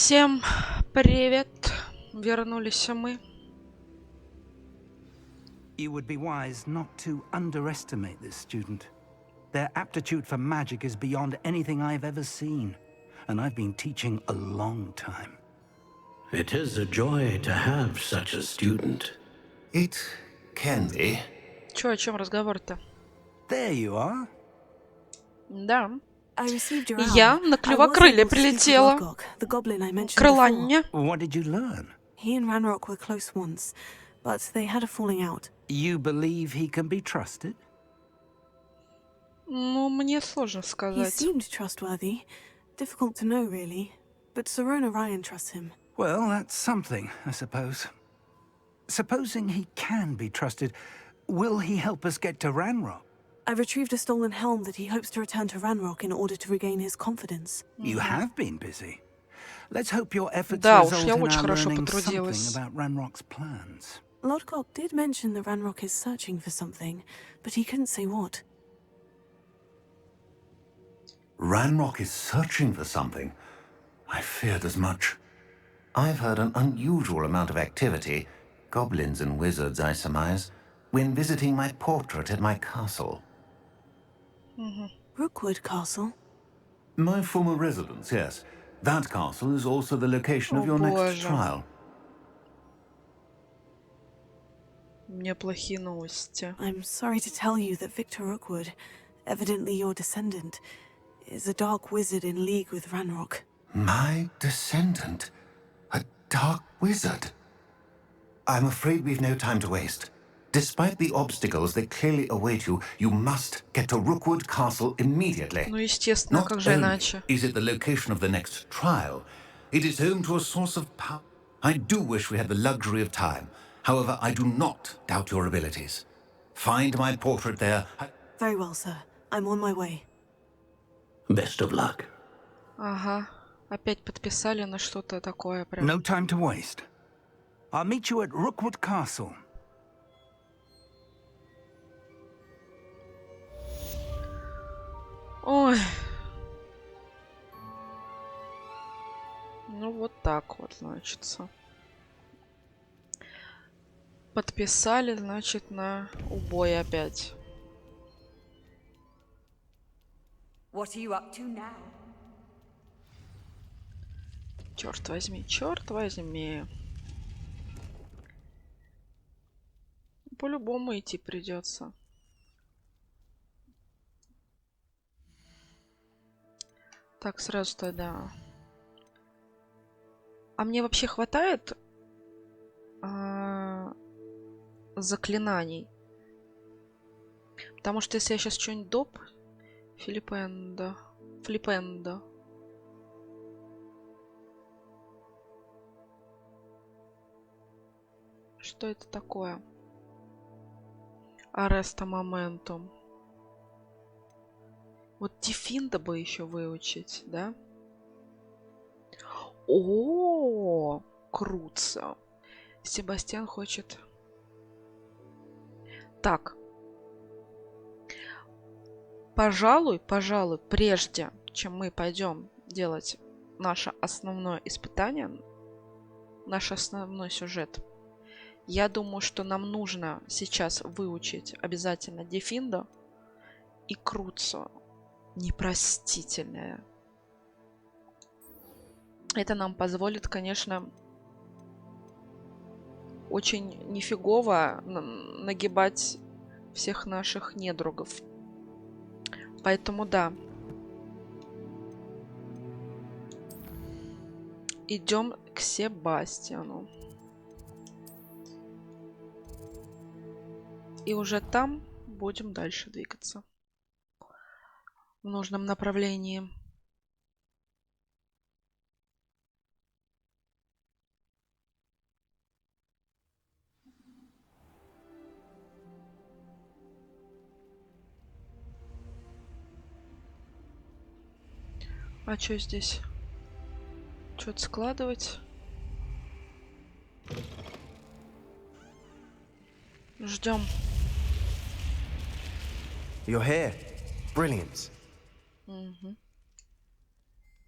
Всем привет! Вернулись мы. You would be wise not to underestimate this student. Their aptitude for magic is beyond anything I've ever seen, and I've been teaching a long time. It is a joy to have such a student. It can be. Чё, о чем разговор-то? There you are. Да. Я Я на клювокрыле прилетела. Крыланье. What did you learn? He and Ranrock were close once, but they had a falling out. You believe he can be trusted? Ну, мне сложно He сказать. seemed trustworthy. Difficult to know, really. But Serona Ryan trusts him. Well, that's something, I suppose. Supposing he can be trusted, will he help us get to Ranrock? I've retrieved a stolen helm that he hopes to return to Ranrock in order to regain his confidence. You have been busy. Let's hope your efforts Да уж, result я in очень our хорошо learning потрудилась. something about Ranrock's plans. Lodgok did mention that Ranrock is searching for something, but he couldn't say what. Ranrock is searching for something. I feared as much. I've heard an unusual amount of activity, goblins and wizards, I surmise, when visiting my portrait at my castle. Rookwood Castle? My former residence, yes. That castle is also the location of О, your next боже. trial. У меня плохие новости. I'm sorry to tell you that Victor Rookwood, evidently your descendant, is a dark wizard in league with Ranrock. My descendant? A dark wizard? I'm afraid we've no time to waste. Despite the obstacles that clearly await you, you must get to Rookwood Castle immediately. Ну, естественно, как же иначе? Is it the location of the next trial, it is home to a source of power. I do wish we had the luxury of time. However, I do not doubt your abilities. Find my portrait there. Very well, sir. I'm on my way. Best of luck. Ага. Опять подписали на что-то такое прям. No time to waste. I'll meet you at Rookwood Castle. Ой. Ну, вот так вот, значится. Подписали, значит, на убой опять. What are you up to now? Черт возьми, черт возьми. По-любому идти придется. Так, сразу тогда. А мне вообще хватает заклинаний? Потому что если я сейчас что-нибудь доп... Флипендо. Что это такое? Ареста моментум. Вот дефинда бы еще выучить, да? О, круто. Себастьян хочет. Так. Пожалуй, прежде чем мы пойдем делать наше основное испытание, наш основной сюжет, я думаю, что нам нужно сейчас выучить обязательно дефиндо и круцо. Непростительное. Это нам позволит, конечно, очень нифигово нагибать всех наших недругов. Поэтому да. Идем к Себастьяну. И уже там будем дальше двигаться. В нужном направлении. А что здесь? Что-то складывать? Ждем. You're here. Brilliant.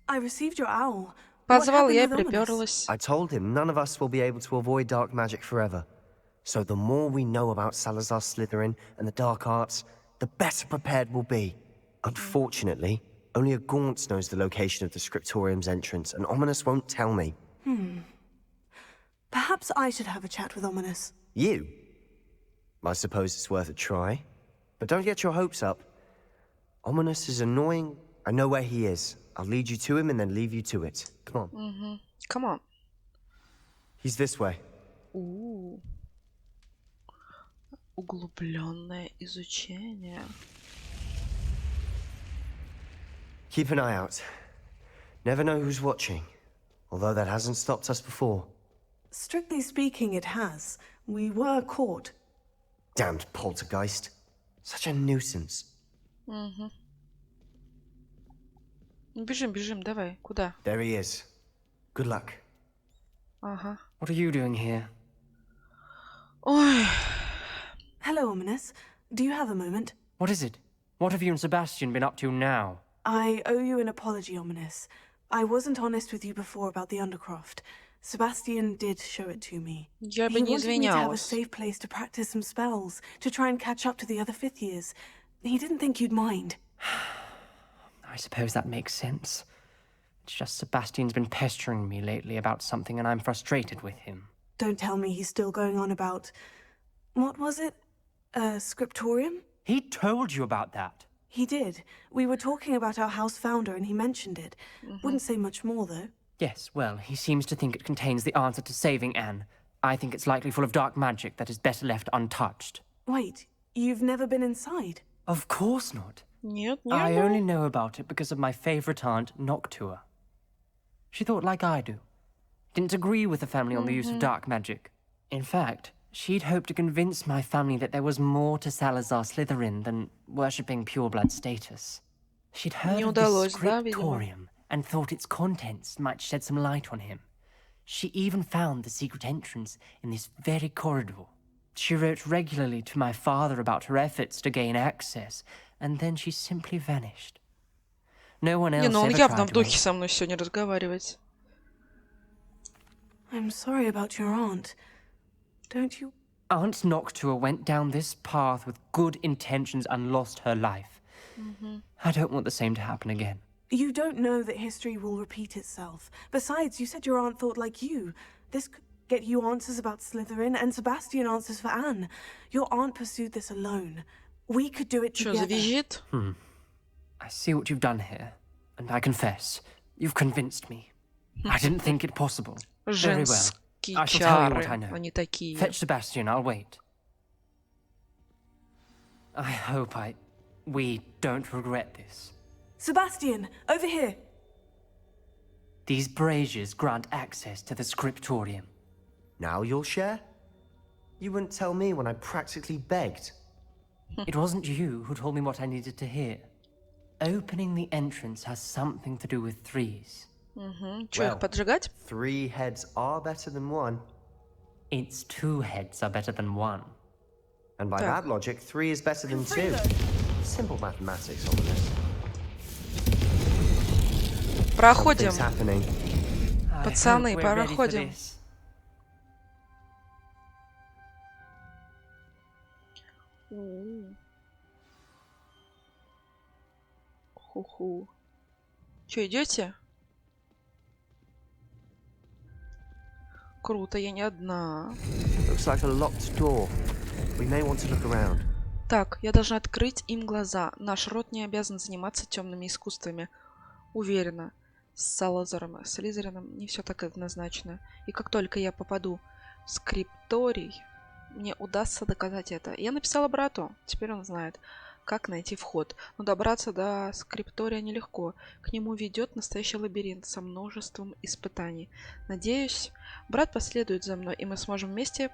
I received your owl, but Позвал, happened я и with Ominous? приперлась. I told him none of us will be able to avoid dark magic forever. So the more we know about Salazar Slytherin and the dark arts, the better prepared we'll be. Unfortunately, only a Gaunt knows the location of the Scriptorium's entrance, and Ominous won't tell me. Perhaps I should have a chat with Ominous. You? I suppose it's worth a try. But don't get your hopes up. Ominous is annoying. I know where he is. I'll lead you to him and then leave you to it. Come on. Come on. He's this way. Углубленное изучение. Keep an eye out. Never know who's watching. Although that hasn't stopped us before. Strictly speaking, it has. We were caught. Damned poltergeist. Such a nuisance. Бежим, бежим, давай. Куда? There he is. Good luck. Ага. What are you doing here? Ой. Hello, Ominous. Do you have a moment? What is it? What have you and Sebastian been up to now? I owe you an apology, Ominous. I wasn't honest with you before about the Undercroft. Sebastian did show it to me. Я бы He не wanted me to have a извинялась. safe place to practice some spells, to try and catch up to the other fifth years. He didn't think you'd mind. I suppose that makes sense. It's just Sebastian's been pestering me lately about something and I'm frustrated with him. Don't tell me he's still going on about... What was it? Scriptorium? He told you about that. He did. We were talking about our house founder and he mentioned it. Wouldn't say much more, though. Yes, well, he seems to think it contains the answer to saving Anne. I think it's likely full of dark magic that is better left untouched. Wait, you've never been inside? Of course not. Нет, не I было. only know about it because of my favorite aunt, Noctua. She thought like I do. Didn't agree with the family on the use of dark magic. In fact, she'd hoped to convince my family that there was more to Salazar Slytherin than worshipping pureblood status. She'd heard Не of the удалось, да, видимо? scriptorium and thought its contents might shed some light on him. She even found the secret entrance in this very corridor. She wrote regularly to my father about her efforts to gain access, and then she simply vanished. No one else Не, ну он ever явно tried в to духе со мной сегодня разговаривать. I'm sorry about your aunt. Don't you... Aunt Noctua went down this path with good intentions and lost her life. I don't want the same to happen again. You don't know that history will repeat itself. Besides, you said your aunt thought like you. This could get you answers about Slytherin and Sebastian answers for Anne. Your aunt pursued this alone. We could do it Что, together. завизжит? I see what you've done here, and I confess, you've convinced me. I didn't think it possible. Very well. Женские I shall tell you what I чары, know. они такие. Fetch Sebastian, I'll wait. I hope we don't regret this. Sebastian, over here. These braziers grant access to the scriptorium. Now you'll share? You wouldn't tell me when I practically begged. It wasn't you who told me what I needed to hear. Opening the entrance has something to do with threes. Что, их поджигать? 3 heads are better than 1. Its 2 heads are better than 1. And by Так. that logic, 3 is better than 2. Simple mathematics, Ominous. Проходим. Something's happening. I Пацаны, hope we're ready for проходим. this. Ху-ху. Че, идете? Круто, я не одна. Looks like a locked door. We may want to look around. Так, я должна открыть им глаза. Наш род не обязан заниматься темными искусствами. Уверена, с Салазаром, Слизерином не все так однозначно. И как только я попаду в скрипторий, мне удастся доказать это. Я написала брату, теперь он знает, как найти вход. Но добраться до скриптория нелегко. К нему ведет настоящий лабиринт со множеством испытаний. Надеюсь, брат последует за мной, и мы сможем вместе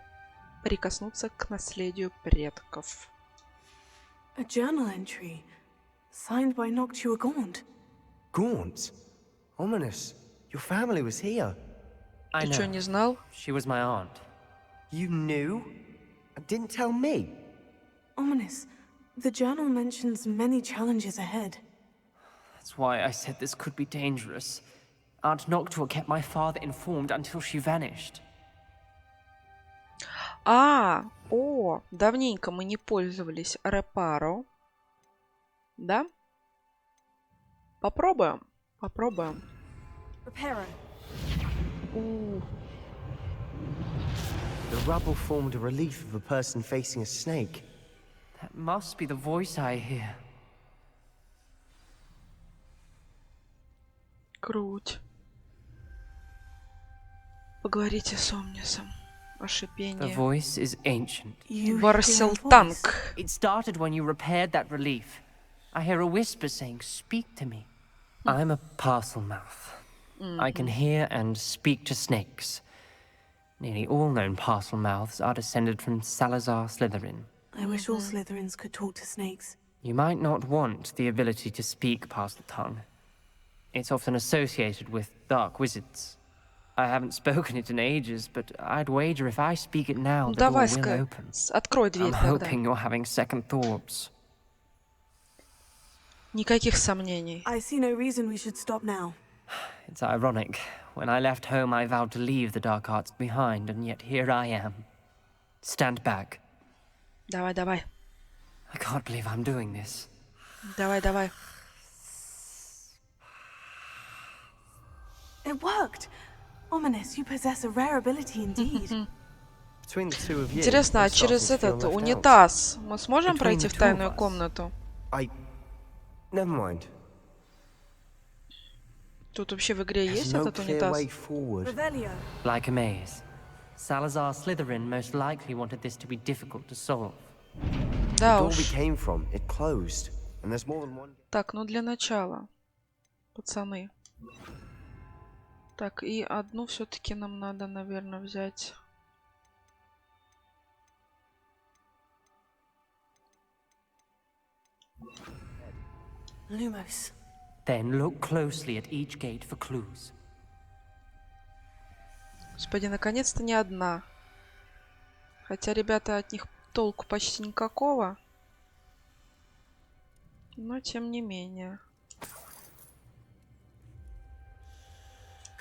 прикоснуться к наследию предков. A journal entry. Signed by Noctua Gaunt. Gaunt? Ominous. Your family was here. I Ты что, know. не знал? She was my aunt. You knew? And didn't tell me? Ominous. The journal mentions many challenges ahead. That's why I said this could be dangerous. Aunt Noctua kept my father informed until she vanished. Давненько мы не пользовались репаро. Да? Попробуем. Reparo. The rubble formed a relief of a person facing a snake. That must be the voice I hear. Круть. Поговорите с Омнисом. О The шипении. voice is ancient. You Варсилтанг. It started when you repaired that relief. I hear a whisper saying, "Speak to me." I'm a parcel mouth. I can hear and speak to snakes. Nearly all known parcel mouths are descended from Salazar Slytherin. I wish all Slytherins could talk to snakes. You might not want the ability to speak parcel tongue. It's often associated with dark wizards. I haven't spoken it in ages, but I'd wager if I speak it now, the door will Давай-ка, open. открой дверь I'm тогда. hoping you're having second thoughts. Никаких сомнений. I see no reason we should stop now. It's ironic. When I left home, I vowed to leave the dark arts behind, and yet here I am. Stand back. Давай. I can't believe I'm doing this. Давай. It worked. Ominous, you possess a rare ability indeed. Between the two of you, Интересно, а I'm через starting to feel этот left out. унитаз мы сможем Between пройти the в two тайную of us. комнату? Never mind. Тут вообще в игре There's есть no этот clear унитаз? way forward. Revelio. Like a maze. Salazar Slytherin most likely wanted this to be difficult to solve. Да The door we уж. came from, it closed, and there's more than one. Так, ну для начала, пацаны. Так, и одну все-таки нам надо, наверное, взять. Lumos. Then look closely at each gate for clues. Господи, наконец-то не одна. Хотя, ребята, от них толку почти никакого. Но тем не менее.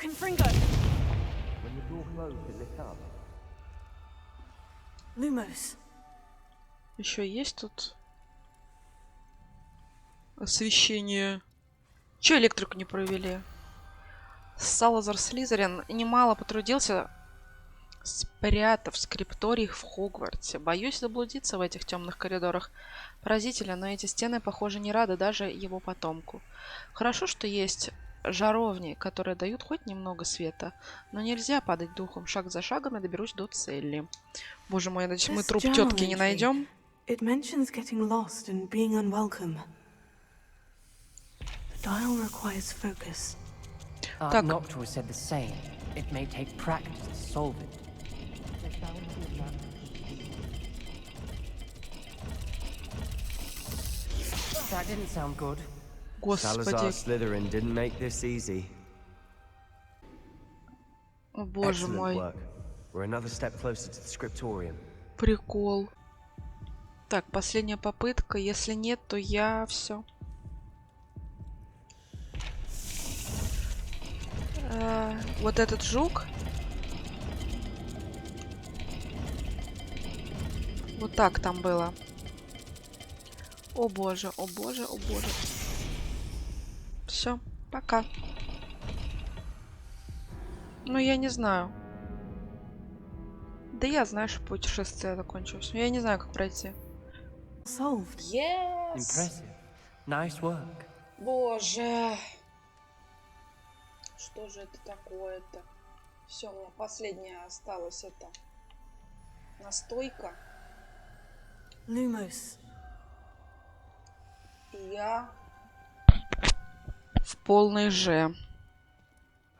Confringo. When the door closed, it lit up. Lumos. Еще есть тут освещение. Че электрику не провели? Салазар Слизерин немало потрудился, спрятав скрипторий в Хогвартсе. Боюсь заблудиться в этих темных коридорах. Поразительно, но эти стены, похоже, не рады даже его потомку. Хорошо, что есть жаровни, которые дают хоть немного света, но нельзя падать духом. Шаг за шагом я доберусь до цели. Боже мой, надеюсь, мы This труп journal тетки не entry. найдем. It mentions getting lost and being unwelcome. The dial requires focus. Aunt Так. Noctua said the same. It may take practice to solve it. That didn't sound good. Salazar Господи, Slytherin didn't make this easy. о боже Excellent мой. work. We're another step closer to the scriptorium. Прикол. Так, последняя попытка. Если нет, то я все. Вот этот жук. Вот так там было. О боже, о боже, о боже. Все, пока. Ну, я не знаю. Да я знаю, что путешествие закончилось. Но я не знаю, как пройти. Solved. Yes! Impressive. Nice work. Боже. Что же это такое-то? Все, у меня последняя осталась это. Настойка. Lumos. И я в полной же.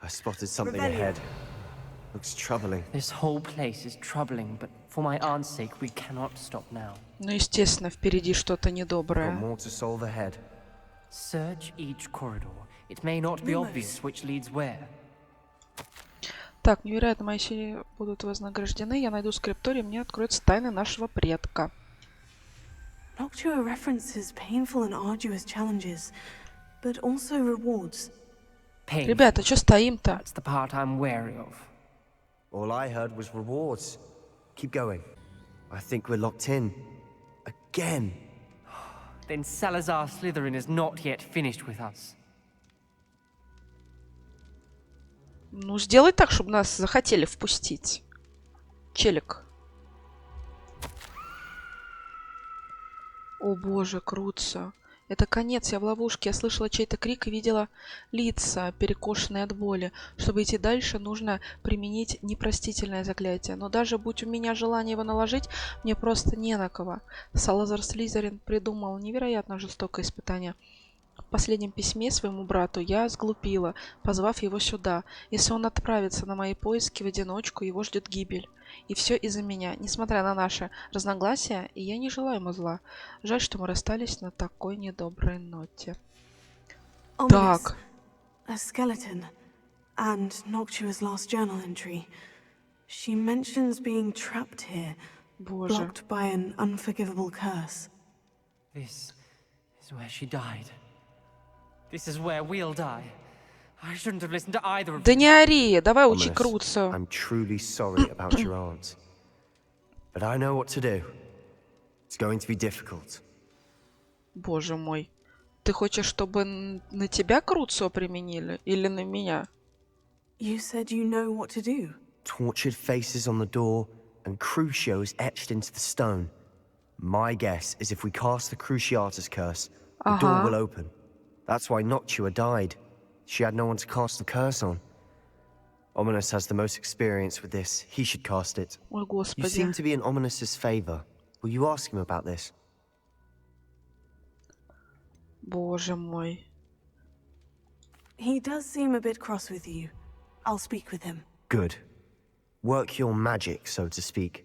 I spotted something Revelio. ahead. Looks troubling. This whole place is troubling, but for my aunt's sake, we cannot stop now. Ну, естественно, впереди что-то Got недоброе. more to solve ahead. Search each corridor. It may not be Lumos. obvious which leads where. Так, невероятно, мои силы будут вознаграждены. Я найду скрипторий, мне откроются тайны нашего предка. Noctua references painful and arduous challenges, but also rewards. Painful. Ребята, что стоим-то? That's the part I'm wary of. All I heard was rewards. Keep going. I think we're locked in. Again. Then Salazar Slytherin is not yet finished with us. Ну, сделай так, чтобы нас захотели впустить. Челик. О боже, Круца. Это конец, я в ловушке. Я слышала чей-то крик и видела лица, перекошенные от боли. Чтобы идти дальше, нужно применить непростительное заклятие. Но даже будь у меня желание его наложить, мне просто не на кого. Салазар Слизерин придумал невероятно жестокое испытание. В последнем письме своему брату я сглупила, позвав его сюда. Если он отправится на мои поиски в одиночку, его ждет гибель. И все из-за меня, несмотря на наши разногласия, и я не желаю ему зла. Жаль, что мы расстались на такой недоброй ноте. Так. A skeleton. And Noctua's last journal entry. She mentions being trapped here, Боже. blocked by an unforgivable curse. This is where she died. This is where we'll die. I shouldn't have listened to either of Да them. не ори, давай учи Ominous, Круцу. I'm truly sorry about your aunt. But I know what to do. It's going to be difficult. Боже мой. Ты хочешь, чтобы на тебя Круцу применили? Или на меня? You said you know what to do. Tortured faces on the door, and Crucio is etched into the stone. My guess is if we cast the Cruciatus curse, the door will open. That's why Noctua died. She had no one to cast the curse on. Ominous has the most experience with this. He should cast it. Ой, You Господи. seem to be in Ominous's favor. Will you ask him about this? Боже мой. He does seem a bit cross with you. I'll speak with him. Good. Work your magic, so to speak.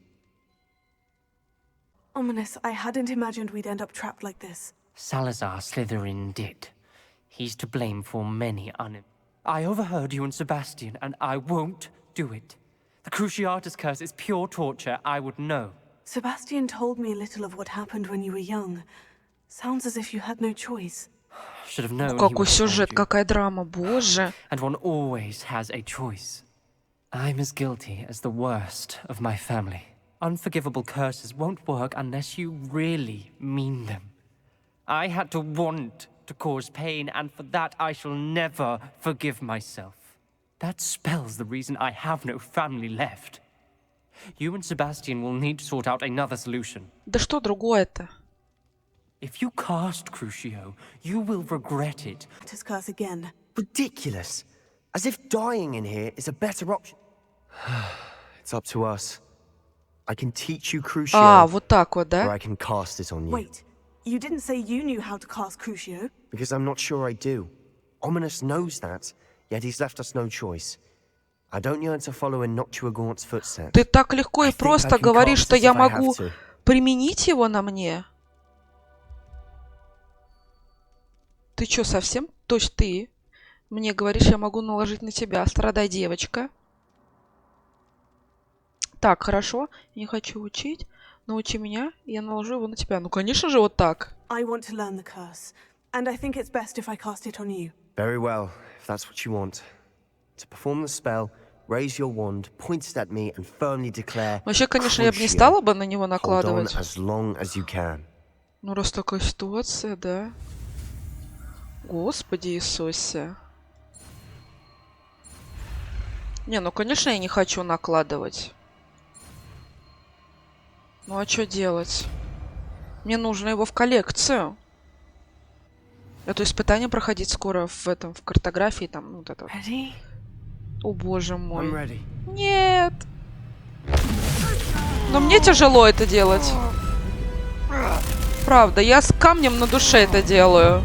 Ominous, I hadn't imagined we'd end up trapped like this. Salazar Slytherin did. He's to blame for many I overheard you and Sebastian, and I won't do it. The Cruciatus curse is pure torture, I would know. Sebastian told me a little of what happened when you were young. Sounds as if you had no choice. Should have known he Какой would have сюжет, told you. какая драма, боже. And one always has a choice. I'm as guilty as the worst of my family. Unforgivable curses won't work unless you really mean them. I had to want to cause pain, and for that I shall never forgive myself. That spells the reason I have no family left. You and Sebastian will need to sort out another solution. Да что другое-то? If you cast Crucio, you will regret it. His curse again. Ridiculous. As if dying in here is a better option. It's up to us. I can teach you Crucio, А, вот так вот, or да? I can cast it on you. Wait, you didn't say you knew how to cast Crucio? Because I'm not sure I do. Ominous knows that, yet he's left us no choice. I don't yearn to follow in Noctua Gaunt's footsteps. Ты так легко и I think I просто can говоришь, cast что it я if I have могу to. применить его на мне. Ты что, совсем? То есть ты мне говоришь, я могу наложить на тебя. Страдай, девочка. Так, хорошо. Не хочу учить. Научи меня, и я наложу его на тебя. Ну, конечно же, вот так. I want to learn the curse, and I think it's best if I cast it on you. Very well, if that's what you want. To perform the spell, raise your wand, point it at me, and firmly declare. Вообще, конечно, я бы не Crucio. стала бы на него Hold on накладывать. as long as you can. Ну, раз такая ситуация, да. Господи Иисусе. Не, ну, конечно, я не хочу накладывать. Ну, а что делать? Мне нужно его в коллекцию. Это испытание проходить скоро в этом, в картографии, там, ну, вот это вот. Ready? О, боже I'm мой. ready. Нет. Но мне тяжело это делать. Правда, я с камнем на душе это делаю.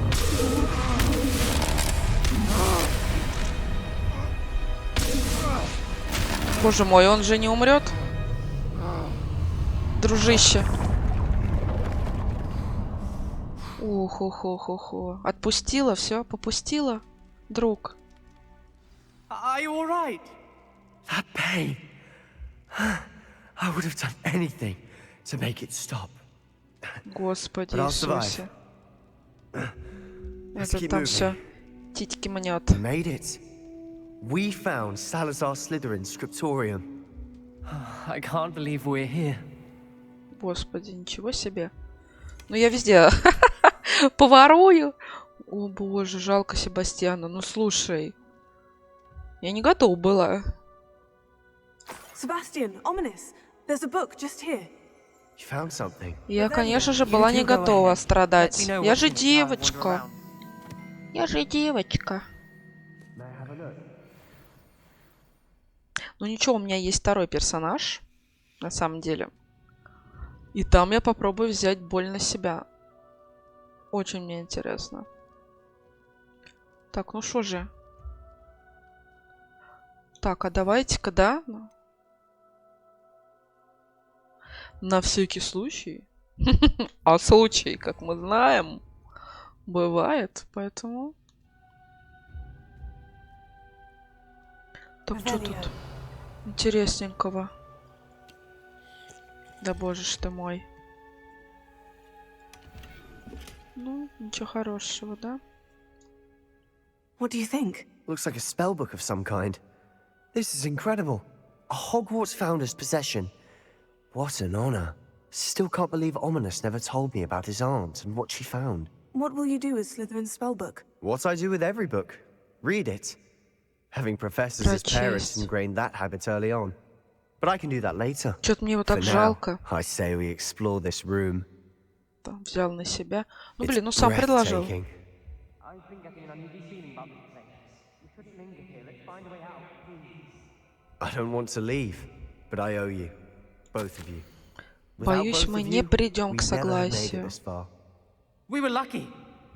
Боже мой, он же не умрет? Дружище. Ухо-хо-хо-хо. Отпустила, все, попустила, друг. Are you all right? That pain. I would have done anything to make it stop. Господи But I'll Иисусе. Let's Это keep там moving. все титьки мнет. We made it. We found Salazar Slytherin's scriptorium. I can't believe we're here. Господи, ничего себе. Ну я везде поворую. О боже, жалко Себастьяна. Ну слушай. Я не готова была. Sebastian, ominous. There's a book just here. You found something. Я, конечно же, была не готова страдать. Я же девочка. Я же девочка. Ну ничего, у меня есть второй персонаж. На самом деле. И там я попробую взять боль на себя. Очень мне интересно. Так, ну что же. Так, а давайте-ка, да? На всякий случай. А случай, как мы знаем, бывает, поэтому... Так, что тут интересненького? Да боже ж ты мой. Ну, ничего хорошего, да? What do you think? Looks like a spellbook of some kind. This is incredible. A Hogwarts founder's possession. What an honor. Still can't believe Ominous never told me about his aunt and what she found. What will you do with Slytherin's spellbook? What I do with every book. Read it. Having professors as parents ingrained that habit early on. But I can do that later. Что-то мне его так For now, жалко. I say we explore this room. Там взял на себя. Ну It's блин, ну сам предложил. breathtaking. I've been getting an uneasy feeling about this place. We shouldn't linger here. Let's find a way out, please. I don't want to leave, but I owe you. Both of you. Without Боюсь, both мы of не you, придем we к never have made it согласию. this far. We were lucky.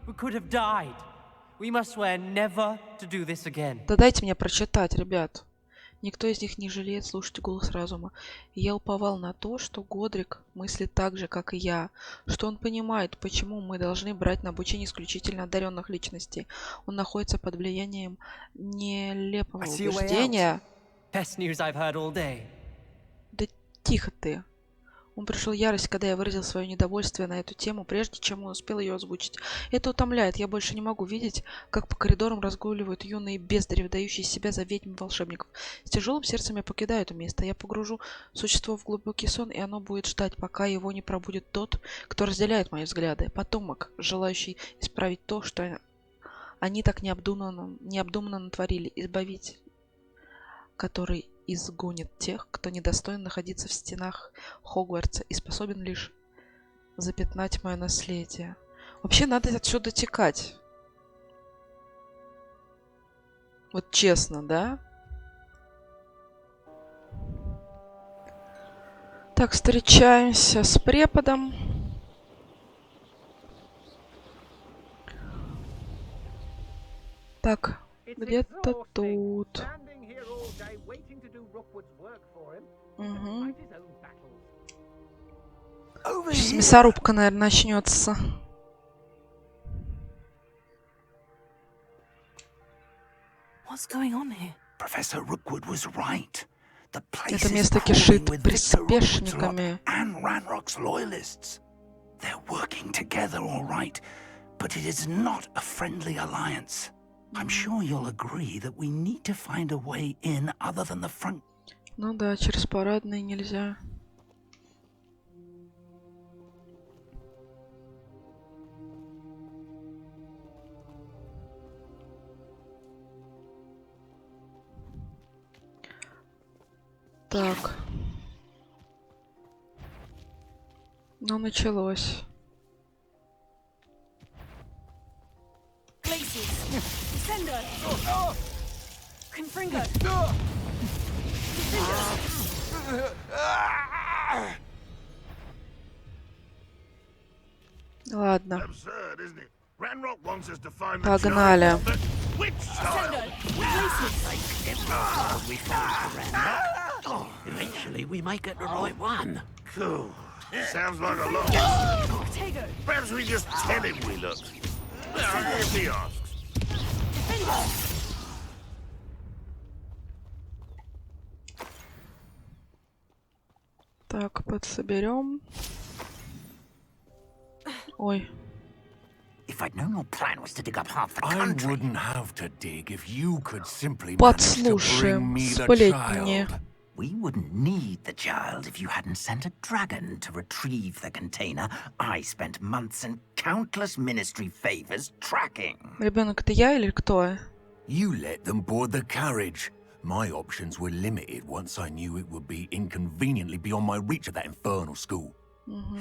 We could have died. We must swear never to do this again. Да дайте мне прочитать, ребят. Никто из них не жалеет слушать голос разума. И я уповал на то, что Годрик мыслит так же, как и я, что он понимает, почему мы должны брать на обучение исключительно одаренных личностей. Он находится под влиянием нелепого убеждения. Best news I've heard all day. Да тихо ты. Он пришел в ярость, когда я выразил свое недовольствие на эту тему, прежде чем он успел ее озвучить. Это утомляет. Я больше не могу видеть, как по коридорам разгуливают юные бездари, выдающие себя за ведьм волшебников. С тяжелым сердцем я покидаю это место. Я погружу существо в глубокий сон, и оно будет ждать, пока его не пробудет тот, кто разделяет мои взгляды. Потомок, желающий исправить то, что они так необдуманно натворили. Избавитель, который изгонит тех, кто недостоин находиться в стенах Хогвартса и способен лишь запятнать мое наследие. Вообще надо отсюда текать. Вот честно, да? Так, встречаемся с преподом. Так, где-то тут. Угу. Сейчас мясорубка, наверное, начнется. What's going on here? Professor Rookwood was right. The place Это is место кишит crawling with Victor Rookwood's lot приспешниками. and Ranrock's loyalists. They're working together, all right, but it is not a friendly alliance. I'm sure you'll agree that we need to find a way in other than the front. Ну да, через парадные нельзя. Так. Ну, началось. Ладно. Погнали. Eventually, we might get the right one. Cool. Sounds like a lot. Perhaps we just tell him we look. If he asks. Так, подсоберем. Ой. If if I'd known your plan was to dig up half the I country. wouldn't have to dig if you could simply manage to bring Подслушаем me the сплетни. child. We wouldn't need the child if you hadn't sent a dragon to retrieve the container I spent months and countless ministry favors tracking. Ребенок, это я или кто? You let them board the carriage. My options were limited once I knew it would be inconveniently beyond my reach at that infernal school.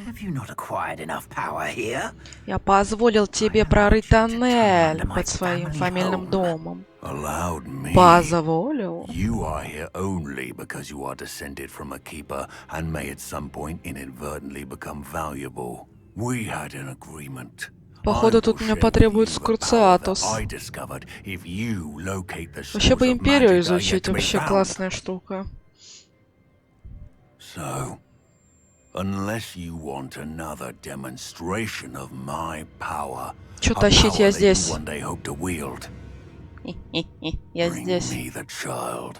Have you not acquired enough power here? Я позволил тебе прорыть тоннель под своим фамильным домом. Allowed me. Позволил? You are here only because you are descended from a keeper and may at some point inadvertently become valuable. We had an agreement. Походу, тут мне потребуется круциатос. Вообще бы империю изучить, вообще классная штука. So, unless you want another demonstration of my power, Чё тащить, я здесь. one day hope to wield, Я bring здесь. me the child.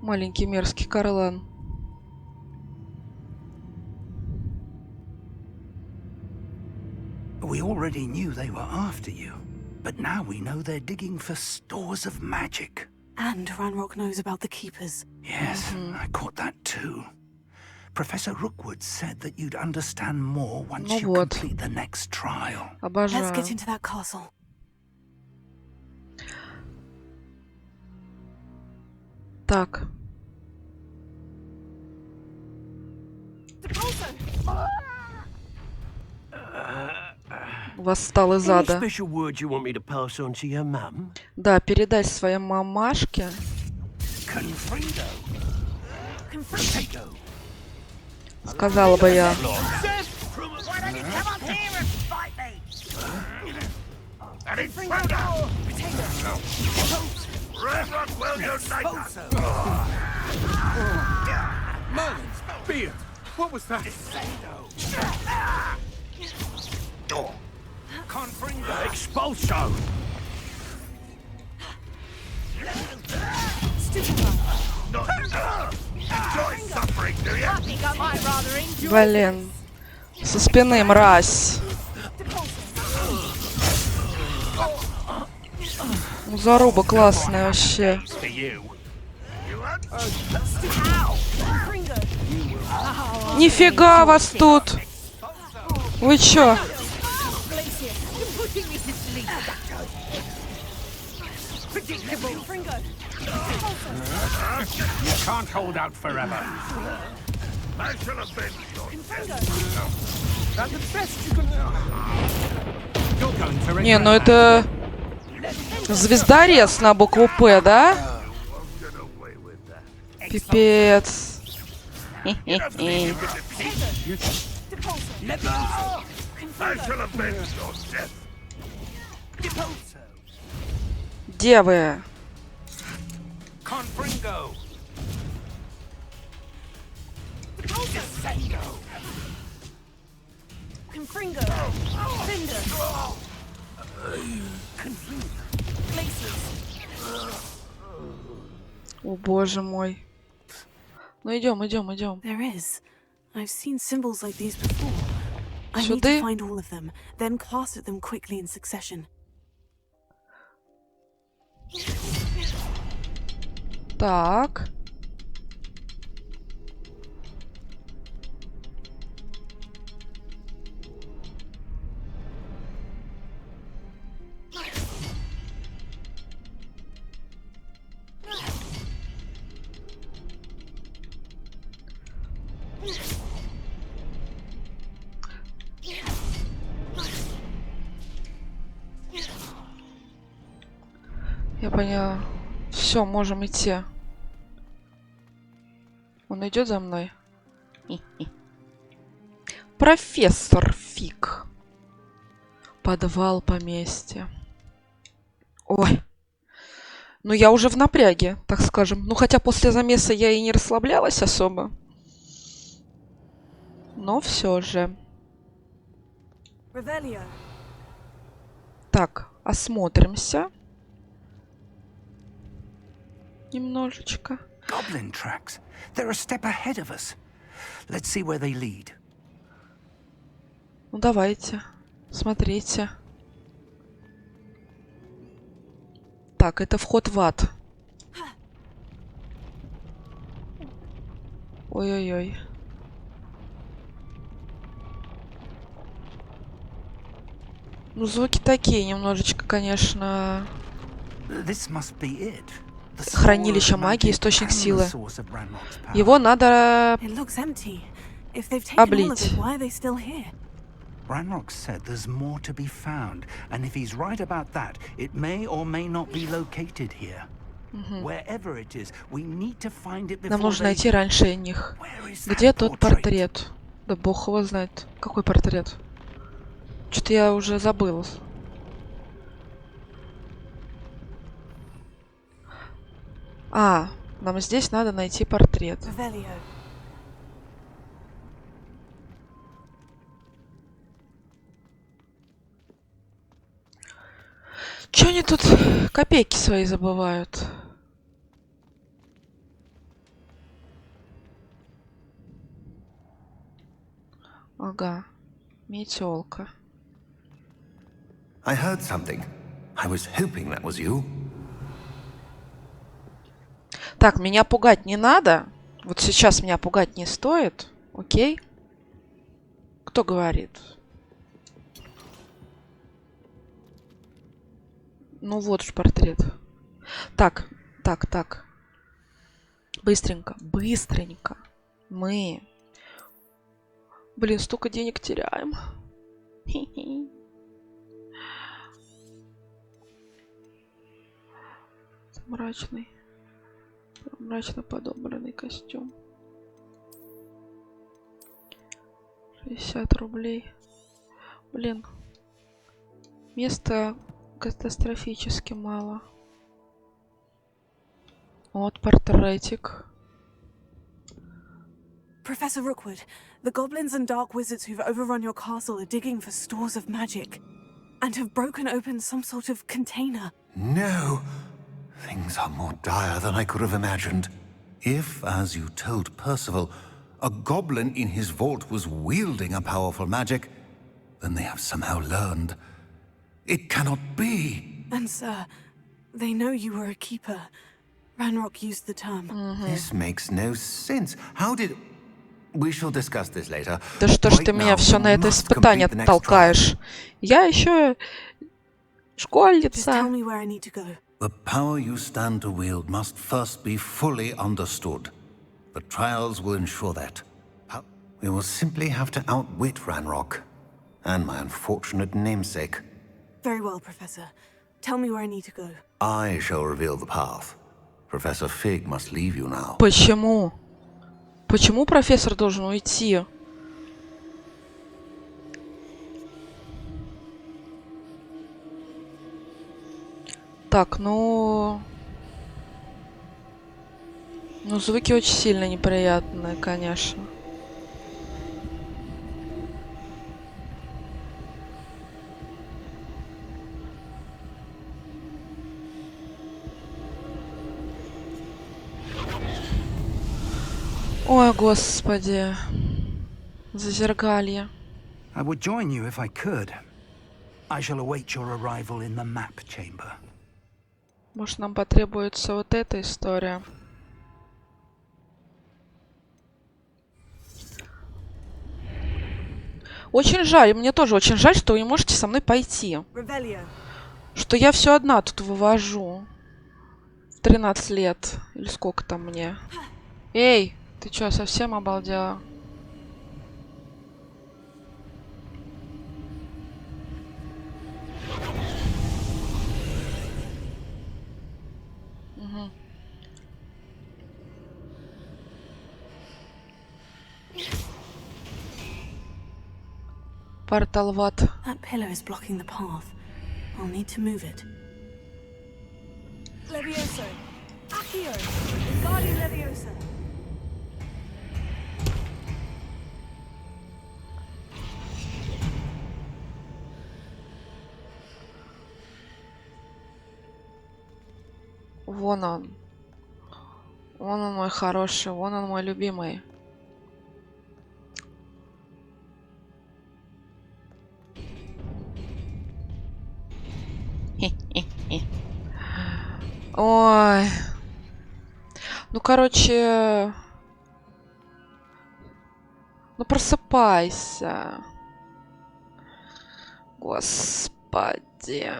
Маленький мерзкий Карлан. We already knew they were after you, but now we know they're digging for stores of magic. And Ranrock knows about the keepers. Yes, I caught that too. Professor Rookwood said that you'd understand more once you вот. complete the next trial. Обожаю. Let's get into that castle. Так. Восстал из ада. Special word you want me to pass on to your mum? Да, передай своей мамашке. Сказала бы я. Merlin's beard! What was that? Expulso! Блин. Со спины, мразь. Ну, заруба классная вообще. Нифига вас тут! Вы чё? You can't hold out forever. That's the best you can do. You're going to Не, ну это... Звездорез на букву П, да? Пипец. Где вы? Confringo. Confringo. Cinder. О, боже мой. Ну идем, идем, идем. There is. I've seen symbols like these before. I need Сюда? to find all of them, then cast at them quickly in succession. Так. Я поняла. Все, можем идти. Он идет за мной. Профессор Фиг. Подвал поместья. Ой. Ну, я уже в напряге, так скажем. Ну, хотя после замеса я и не расслаблялась особо. Но все же. Так, осмотримся. Немножечко. Goblin tracks. They're a step ahead of us. Let's see where they lead. Ну давайте. Смотрите. Так, это вход в ад. Ой-ой-ой. Ну, звуки такие немножечко, конечно. Хранилище магии, источник силы. Его надо облить. Ranrock said there's more to be found, and if he's right about that, it may or may not be located here. Wherever it is, we need to find it before Нам нужно найти раньше них. Где тот портрет? Да бог его знает. Какой портрет? Что-то я уже забыла. А, нам здесь надо найти портрет. Чё они тут копейки свои забывают? Ага, метелка. I heard something. I was hoping that was you. Так, меня пугать не надо. Вот сейчас меня пугать не стоит. Окей? Кто говорит? Ну вот же портрет. Так, так, так. Быстренько, быстренько. Мы... Блин, столько денег теряем. Хи-хи. Мрачный. Мрачно подобранный костюм. 60 рублей. Блин. Места катастрофически мало. Вот портретик. Professor Rookwood, the goblins and dark wizards who've overrun your castle are digging for stores of magic and have broken open some sort of container. No. Things are more dire than I could have imagined. If, as you told Percival, a goblin in his vault was wielding a powerful magic, then they have somehow learned. It cannot be. And sir, they know you were a keeper. Ranrock used the term. This makes no sense. How did... We shall discuss this later. Да что ж ты меня все на это испытание толкаешь? Я еще школьница. The power you stand to wield must first be fully understood. The trials will ensure that. We will simply have to outwit Ranrock and my unfortunate namesake. Very well, Professor. Tell me where I need to go. I shall reveal the path. Professor Fig must leave you now. Почему? Почему профессор должен уйти? Так, ну... Ну, звуки очень сильно неприятные, конечно. Ой, господи. Зазеркалье. I would join you if I could. I shall await your arrival in the map chamber. Может, нам потребуется вот эта история. Очень жаль, мне тоже очень жаль, что вы не можете со мной пойти. Что я все одна тут вывожу. В 13 лет. Или сколько там мне. Эй, ты что, совсем обалдела? Угу. Портал в ад. That pillar is blocking the path. I'll need to move it. Levioso! Accio! Guardian Levioso! Вон он. Вон он мой хороший, вон он мой любимый. Ой. Ну, короче... Ну, просыпайся. Господи.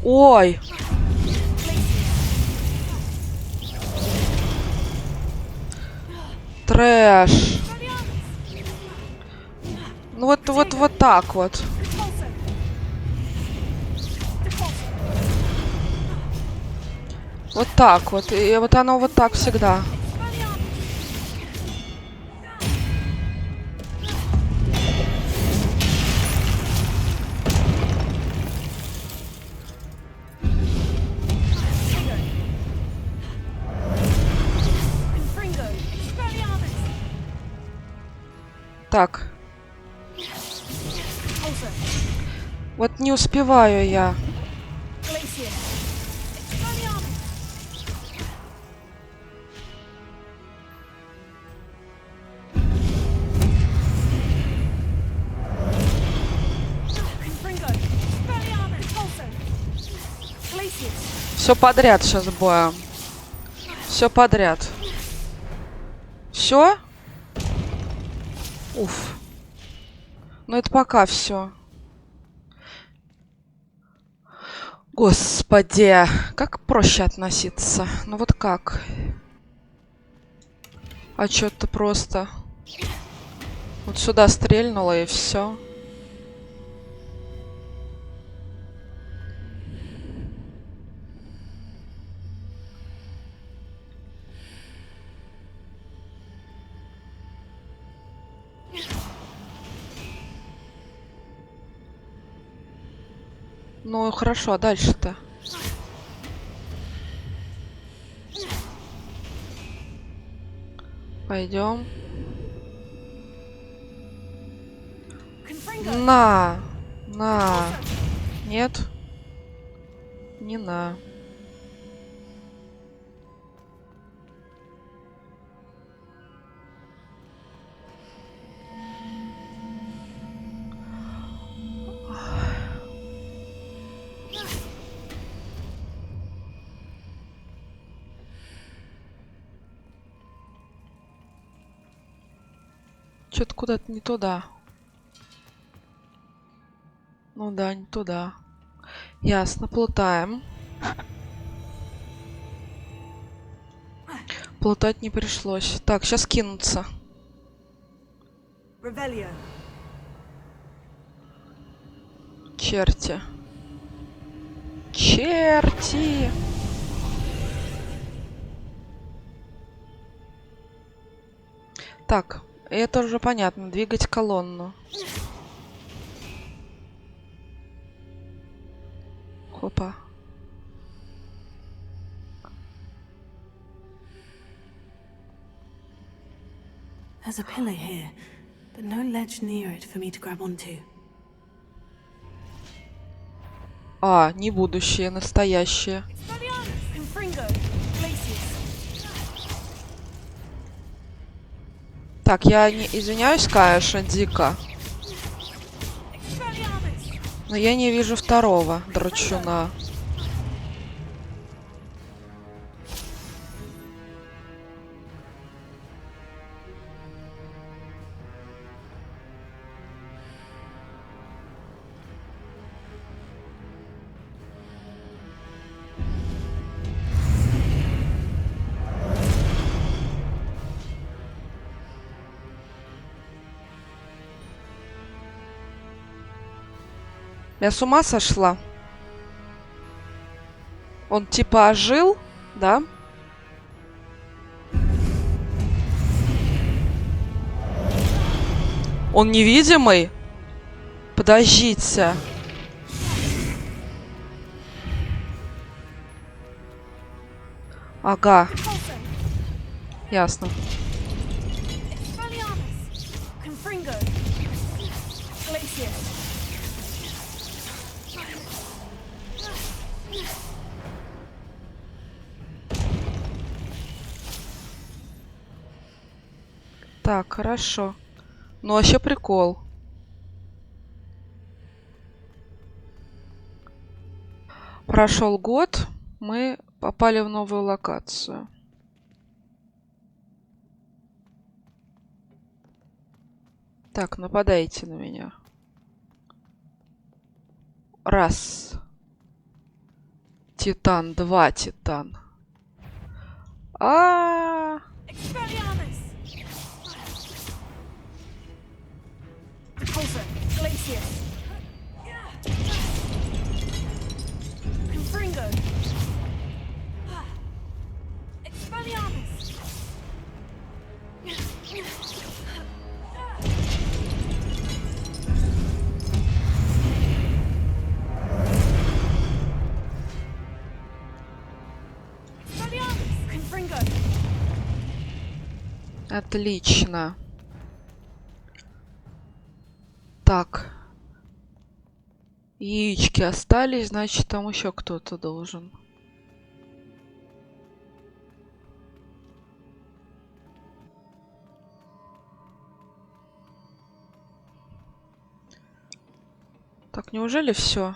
Ой. Трэш. Ну вот так вот. Вот так вот. И вот оно вот так всегда. Так. Вот не успеваю я. Все подряд сейчас боем. Все подряд. Все? Уф. Ну это пока все. Господи, как проще относиться? Ну вот как? А чё-то просто. Вот сюда стрельнула и все. Ну хорошо, а дальше-то? Пойдем. На! Нет? Не на. Что-то куда-то не туда. Ну да, не туда. Ясно, плутаем. Плутать не пришлось. Так, сейчас кинуться. Черти. Черти! Так, это уже понятно. Двигать колонну. Хопа. There's a pillar here, but no ledge near it for me to grab onto. А, не будущее, настоящее. Так, я не извиняюсь, конечно, дико. Но я не вижу второго драчуна. Я с ума сошла? Он типа ожил, да? Он невидимый? Подождите. Ага. Ясно. Так, хорошо. Ну, вообще прикол. Прошел год, мы попали в новую локацию. Так, нападайте на меня. Раз. Титан, два титан. А-а-а! Отлично. Так. Яички остались, значит, там еще кто-то должен. Так, неужели все?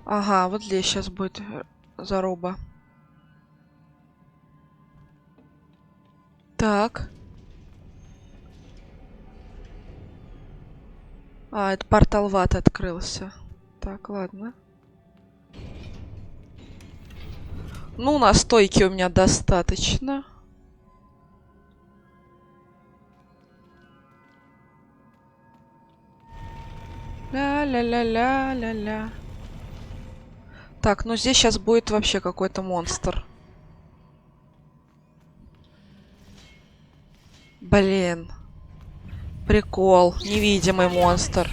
Ага, вот здесь сейчас будет заруба. Так. А, это портал в ад открылся. Так, ладно. Ну, настойки у меня достаточно. Ля-ля-ля-ля-ля-ля. Так, ну здесь сейчас будет вообще какой-то монстр. Блин. Прикол. Невидимый монстр.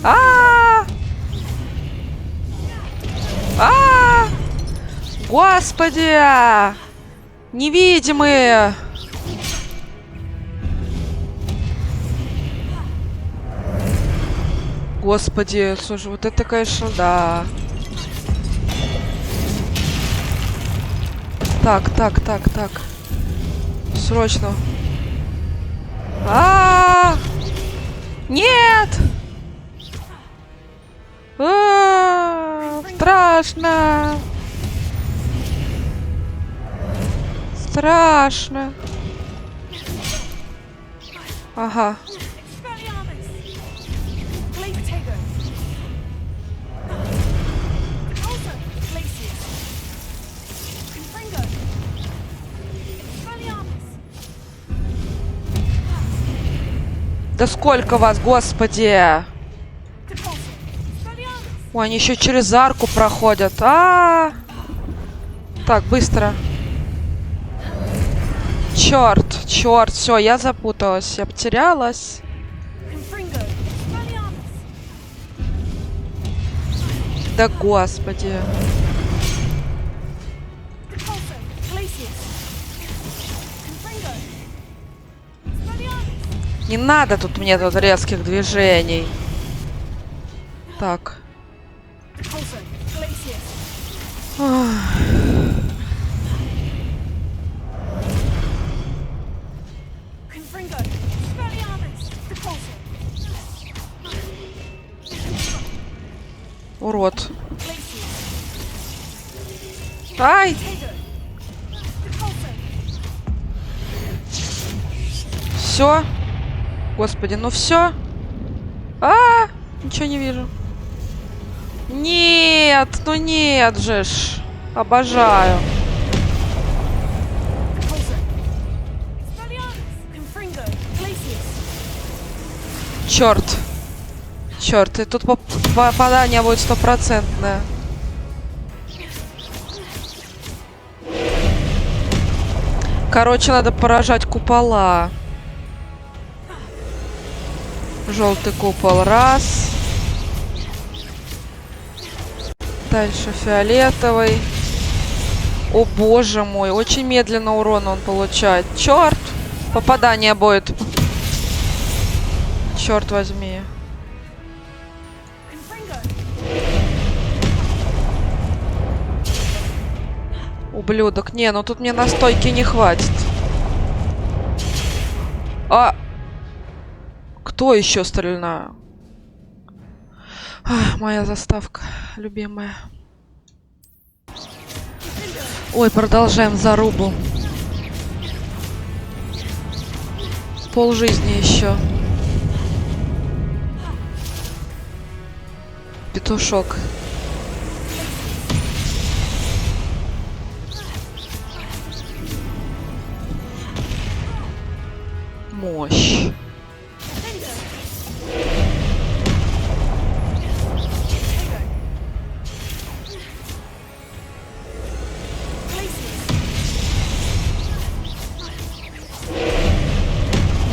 А! А! Господи! Невидимые! Господи, слушай, вот это, конечно, да. Так. Срочно. Нет! Страшно! Страшно! Ага. Да сколько вас, господи! Ой, они еще через арку проходят. Так, быстро. Черт, все, я запуталась, я потерялась. Да господи. Не надо тут мне тут резких движений. Так. Урод. Ай! Все. Господи, ну все. Ничего не вижу. Нет, ну нет же ж. Обожаю. Черт. Черт, и тут попадание будет стопроцентное. Короче, надо поражать купола. Желтый купол. Раз. Дальше фиолетовый. О боже мой. Очень медленно урон он получает. Черт. Попадание будет. Черт возьми. Ублюдок. Не, ну тут мне настойки не хватит. А! Кто еще стреляна? Моя заставка любимая. Ой, продолжаем зарубу. Пол жизни еще. Петушок. Мощь.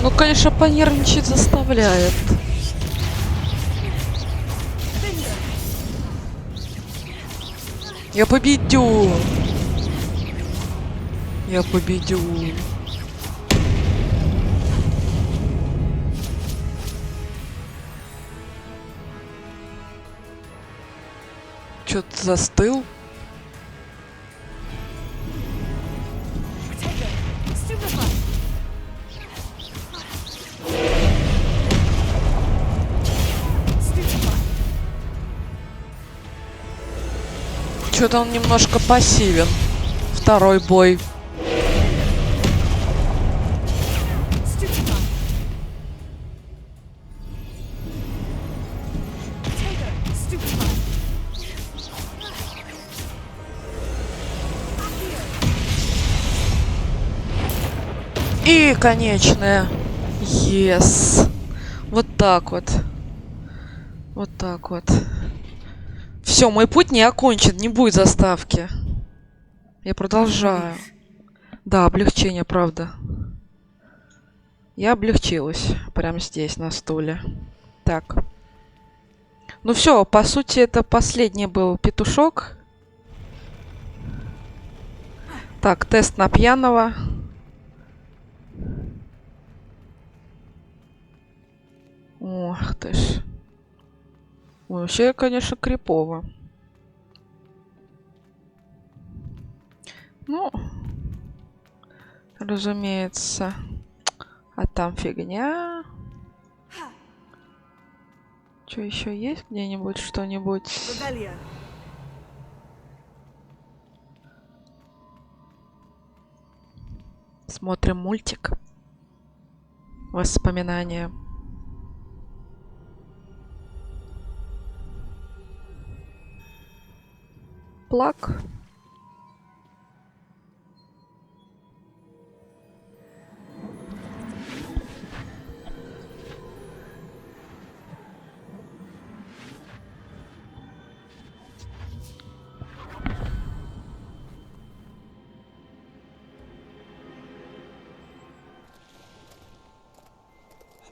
Ну, конечно, понервничать заставляет. Я победю. Я победю. Чё ты застыл? Что-то он немножко пассивен. Второй бой. И конечная. Yes. Вот так вот. Вот так вот. Все, мой путь не окончен, не будет заставки. Я продолжаю. Да, облегчение, правда. Я облегчилась. Прямо здесь, на стуле. Так. Ну все, по сути, это последний был петушок. Так, тест на пьяного. Ох ты ж. Ой, вообще, конечно, крипово. Ну, разумеется. А там фигня. Что еще есть где-нибудь что-нибудь? Смотрим мультик. Воспоминания. Плак.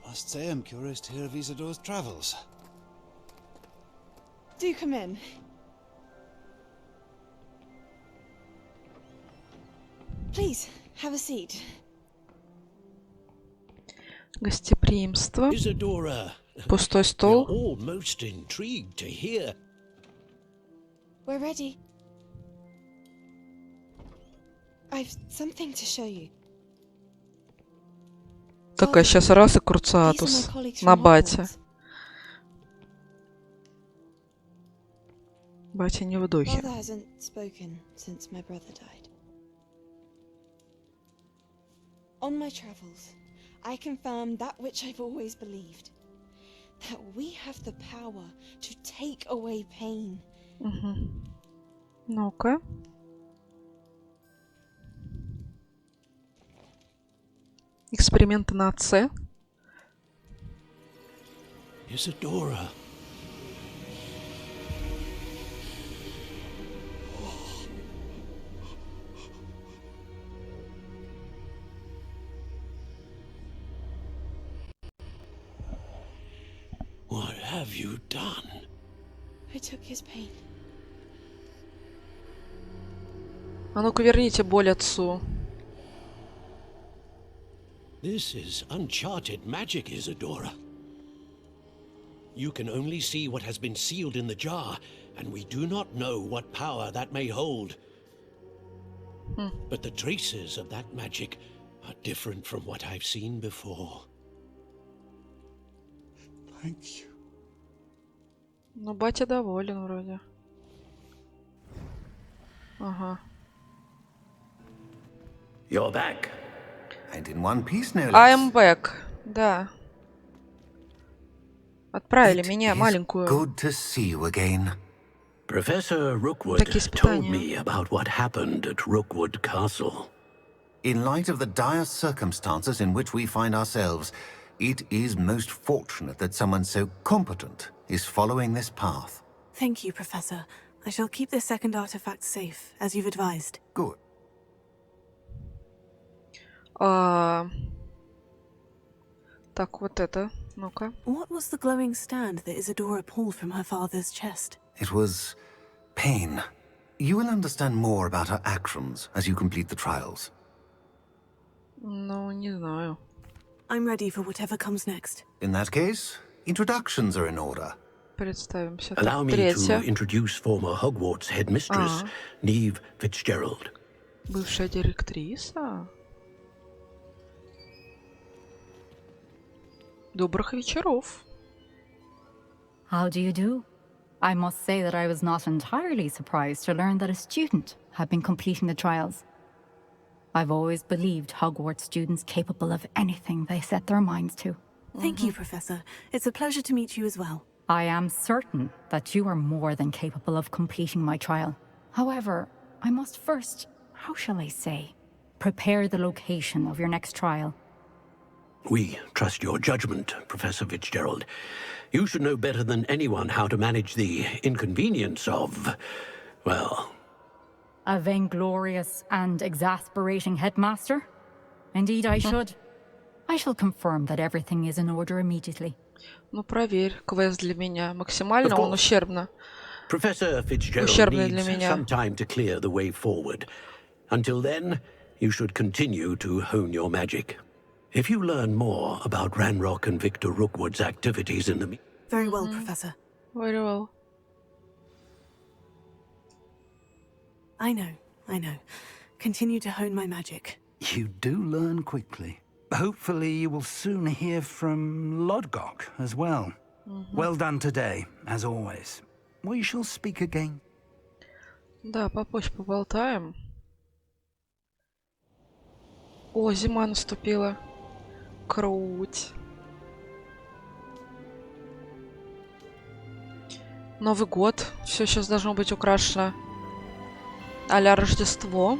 I must say I'm curious to hear of Isadore's travels. Do come in. Please, have a seat. Гостеприимство. Isadora, Пустой we're стол. all most intrigued to hear. We're ready. I've something to show you. Такая сейчас раз и круциатос на бате. Батя не в духе. Father hasn't spoken since my brother died. On my travels, I confirm that which I've always believed. That we have the power to take away pain. Ну-ка. Эксперименты на отце. Isadora. What have you done? I took his pain. А ну-ка верните боль отцу. This is uncharted magic, Isadora. You can only see what has been sealed in the jar, and we do not know what power that may hold. But the traces of that magic are different from what I've seen before. Thank you. Ну, батя доволен вроде. Ага. You're back. And in one piece, no less. I am back. Да. Отправили меня, It is маленькую. good to see you again. Professor Rookwood Такие told испытания. me about what happened at Rookwood Castle. In light of the dire circumstances in which we find ourselves, it is most fortunate that someone so competent is following this path. Thank you, Professor. I shall keep this second artifact safe, as you've advised. Good. Так, вот это. Ну-ка. What was the glowing stand that Isadora pulled from her father's chest? It was pain. You will understand more about her actions as you complete the trials. Ну, не знаю. I'm ready for whatever comes next. In that case, introductions are in order. Представимся. Allow Так, me третья. to introduce former Hogwarts headmistress, Neve Fitzgerald. Бывшая директриса. Добрых вечеров. How do you do? I must say that I was not entirely surprised to learn that a student had been completing the trials. I've always believed Hogwarts students capable of anything they set their minds to. Thank you, Professor. It's a pleasure to meet you as well. I am certain that you are more than capable of completing my trial. However, I must first, how shall I say, prepare the location of your next trial. We trust your judgment, Professor Fitzgerald. You should know better than anyone how to manage the inconvenience of, well... A vainglorious and exasperating headmaster? Indeed, I should. I shall confirm that everything is in order immediately. Ну, проверь. Квест для меня. Максимально он ущербно. Professor Fitzgerald Ущербный для needs меня. some time to clear the way forward. Until then, you should continue to hone your magic. If you learn more about Ranrock and Victor Rookwood's activities in the... Very well, Professor. Very well. I know. Continue to hone my magic. You do learn quickly. Hopefully you will soon hear from Lodgok as well. Well done today, as always. We shall speak again. Да, попозже поболтаем. О, зима наступила. Круть. Новый год. Все сейчас должно быть украшено а-ля Рождество.